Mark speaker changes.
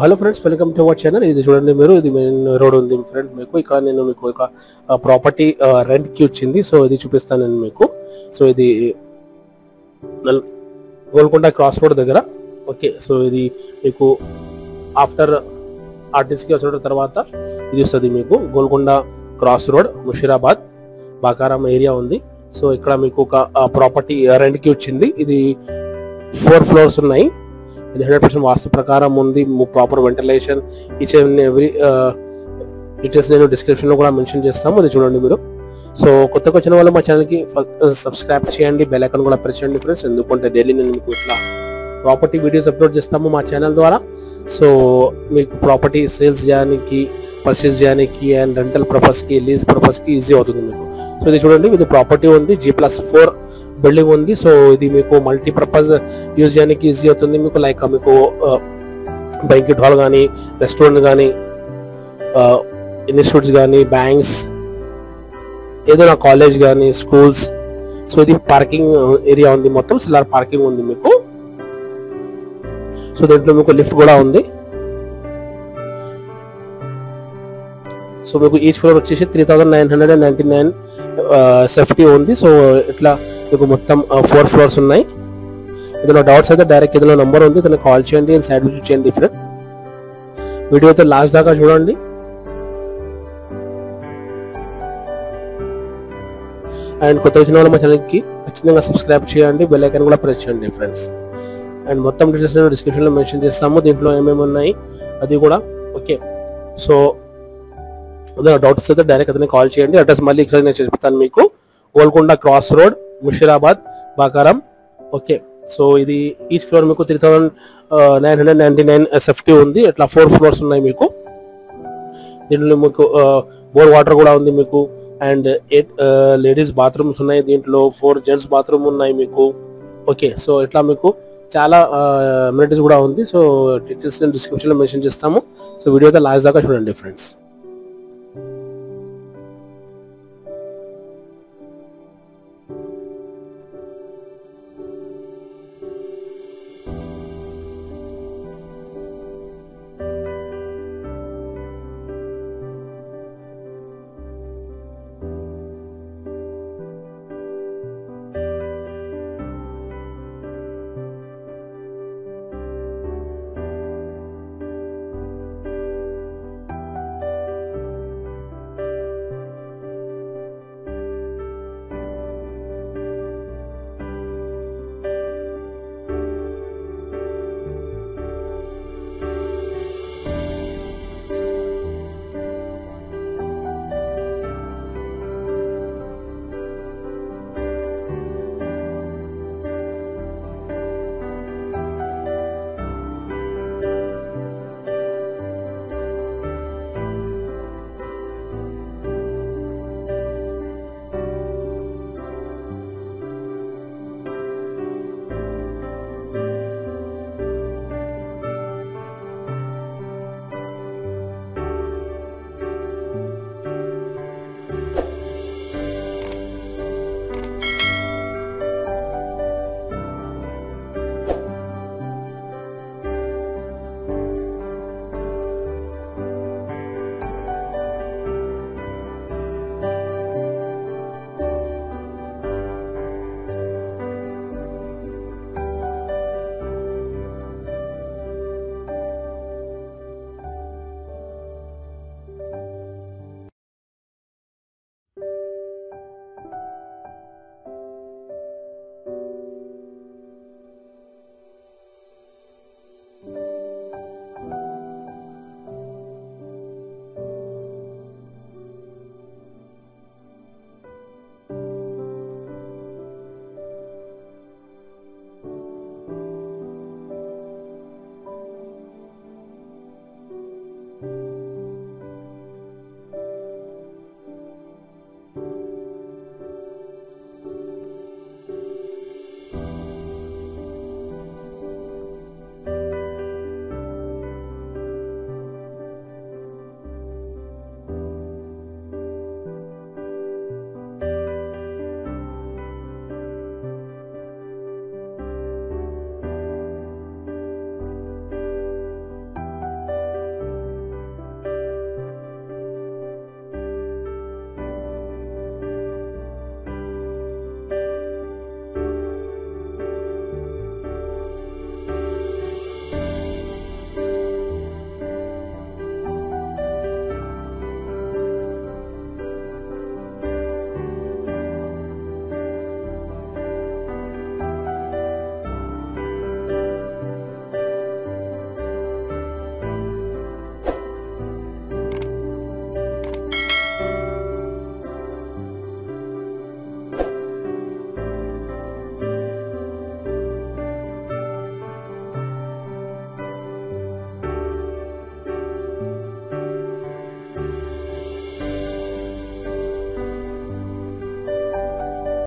Speaker 1: Hello friends, welcome to our channel. ఇది చూడండి, మీరు ఇది మెయిన్ రోడ్ ఉంది ఫ్రెండ్. మీకు ఇక్కడ నేను మీకు ఒక ప్రాపర్టీ రెంట్కి వచ్చింది. సో ఇది చూపిస్తాను నేను మీకు. సో ఇది గోల్కొండ క్రాస్ రోడ్ దగ్గర. ఓకే, సో ఇది మీకు ఆఫ్టర్ ఆర్టీసీకి వచ్చిన తర్వాత ఇది వస్తుంది మీకు. Golconda cross road, Musheerabad, Bakaram area ఉంది. సో ఇక్కడ మీకు ఒక ప్రాపర్టీ రెంట్కి వచ్చింది. ఇది 4 floors ఉన్నాయి. ఇది 100% వాస్తు ప్రకారం ఉంది. Proper ventilation, each and every details నేను డిస్క్రిప్షన్ లో కూడా మెన్షన్ చేస్తాము. అది చూడండి మీరు. సో కొత్తగా వచ్చిన వాళ్ళు మా ఛానల్కి సబ్స్క్రైబ్ చేయండి, బెల్ ఐకాన్ కూడా ప్రెస్ చేయండి ఫ్రెండ్స్. ఎందుకంటే డైలీ నేను మీకు ఇట్లా ప్రాపర్టీ వీడియోస్ అప్లోడ్ చేస్తాము మా ఛానల్ ద్వారా. సో మీకు ప్రాపర్టీ సేల్స్ చేయడానికి, పర్చేస్ చేయడానికి అండ్ రెంటల్ పర్పస్కి, లీజ్ పర్పస్కి ఈజీ అవుతుంది మీకు. సో ఇది చూడండి, ఇది ప్రాపర్టీ ఉంది, G+4 బిల్డింగ్ ఉంది. సో ఇది మీకు మల్టీపర్పస్ యూజ్ చేయడానికి ఈజీ అవుతుంది మీకు. లైక్ మీకు బ్యాంక్వెట్ హాల్ కానీ, రెస్టారెంట్ కానీ, ఇన్స్టిట్యూట్స్ కానీ, బ్యాంక్స్, ఏదైనా కాలేజ్ కానీ, స్కూల్స్. సో ఇది పార్కింగ్ ఏరియా ఉంది, మొత్తం సిల్లార్ పార్కింగ్ ఉంది మీకు. సో దీంట్లో మీకు లిఫ్ట్ కూడా ఉంది. సో మీకు ఈచ్ ఫ్లోర్ వచ్చేసి 3999 సేఫ్టీ ఉంది. సో ఇట్లా మీకు మొత్తం 4 floors ఉన్నాయి. ఏదైనా డౌట్స్ అయితే డైరెక్ట్ ఏదైనా నెంబర్ ఉంది, దాన్ని కాల్ చేయండి అండ్ సైడ్ విజిట్ చేయండి ఫ్రెండ్. వీడియో అయితే లాస్ట్ దాకా చూడండి. అండ్ కొత్త వచ్చిన వాళ్ళు మా ఛానల్కి ఖచ్చితంగా సబ్స్క్రైబ్ చేయండి, బెల్ ఐకాన్ కూడా ప్రెస్ చేయండి ఫ్రెండ్స్. అండ్ మొత్తం డీటెయిల్స్ నేను డిస్క్రిప్షన్లో మెన్షన్ చేస్తాము, దీంట్లో ఏమేమి ఉన్నాయి అది కూడా. ఓకే, సో డౌట్స్ అయితే డైరెక్ట్ అతన్ని కాల్ చేయండి. అడ్రస్ మళ్ళీ ఒకసారి నేను చెప్తాను మీకు. Golconda cross road, Musheerabad, Bakaram. Okay, so ఇది ఈచ్ ఫ్లోర్ మీకు 3999 SFT ఉంది. ఇట్లా 4 floors ఉన్నాయి మీకు. దీంట్లో మీకు బోర్ వాటర్ కూడా ఉంది మీకు. అండ్ 8 లేడీస్ బాత్రూమ్స్ ఉన్నాయి దీంట్లో, 4 జెంట్స్ బాత్రూమ్ ఉన్నాయి మీకు. ఓకే, సో ఇట్లా మీకు చాలా అమ్యూనిటీస్ కూడా ఉంది. సో డీటెయిల్స్ నేను డిస్క్రిప్షన్లో మెన్షన్ చేస్తాము. సో వీడియో అయితే లాస్ట్ దాకా చూడండి ఫ్రెండ్స్.